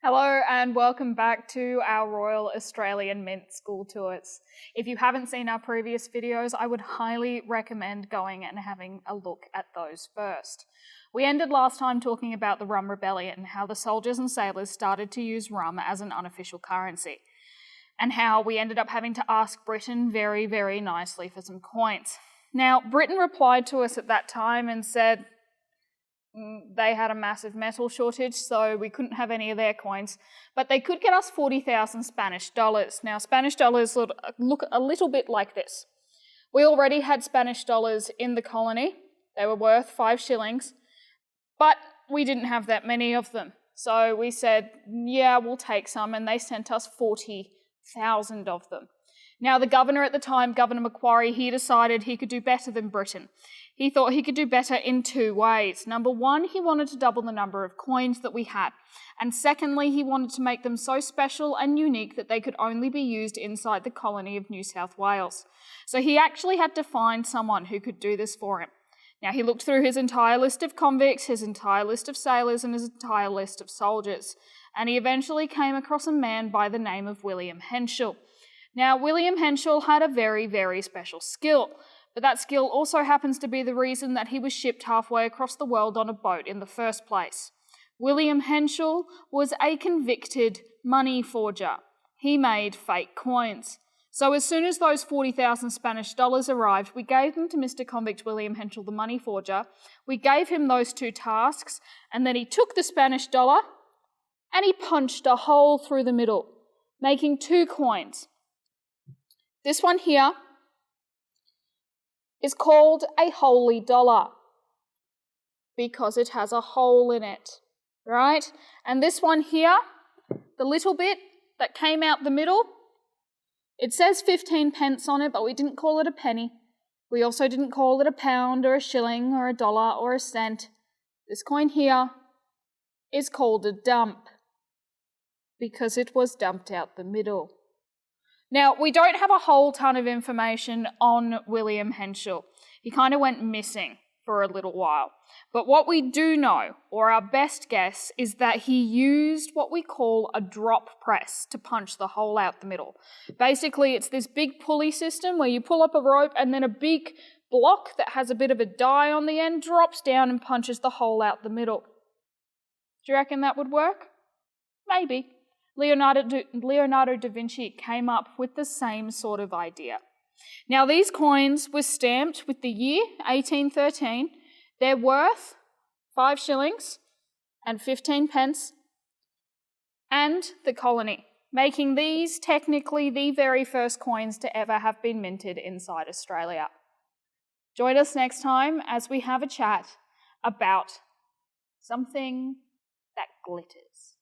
Hello and welcome back to our Royal Australian Mint School Tours. If you haven't seen our previous videos, I would highly recommend going and having a look at those first. We ended last time talking about the Rum Rebellion, how the soldiers and sailors started to use rum as an unofficial currency, and how we ended up having to ask Britain very, very nicely for some coins. Now, Britain replied to us at that time and said, they had a massive metal shortage, so we couldn't have any of their coins, but they could get us 40,000 Spanish dollars. Now, Spanish dollars look a little bit like this. We already had Spanish dollars in the colony. They were worth 5 shillings, but we didn't have that many of them. So we said, yeah, we'll take some, and they sent us 40,000 of them. Now, the governor at the time, Governor Macquarie, he decided he could do better than Britain. He thought he could do better in 2 ways. Number one, he wanted to double the number of coins that we had. And secondly, he wanted to make them so special and unique that they could only be used inside the colony of New South Wales. So he actually had to find someone who could do this for him. Now, he looked through his entire list of convicts, his entire list of sailors, and his entire list of soldiers. And he eventually came across a man by the name of William Henschel. Now, William Henschel had a very, very special skill. But that skill also happens to be the reason that he was shipped halfway across the world on a boat in the first place. William Henschel was a convicted money forger. He made fake coins. So as soon as those 40,000 Spanish dollars arrived, we gave them to Mr. Convict William Henschel, the money forger. We gave him those 2 tasks, and then he took the Spanish dollar and he punched a hole through the middle, making 2 coins. This one here is called a Holey Dollar because it has a hole in it, right? And this one here, the little bit that came out the middle, it says 15 pence on it, but we didn't call it a penny. We also didn't call it a pound or a shilling or a dollar or a cent. This coin here is called a dump because it was dumped out the middle. Now, we don't have a whole ton of information on William Henschel. He kind of went missing for a little while. But what we do know, or our best guess, is that he used what we call a drop press to punch the hole out the middle. Basically, it's this big pulley system where you pull up a rope and then a big block that has a bit of a die on the end drops down and punches the hole out the middle. Do you reckon that would work? Maybe. Leonardo da Vinci came up with the same sort of idea. Now, these coins were stamped with the year 1813. They're worth 5 shillings and 15 pence and the colony, making these technically the very first coins to ever have been minted inside Australia. Join us next time as we have a chat about something that glitters.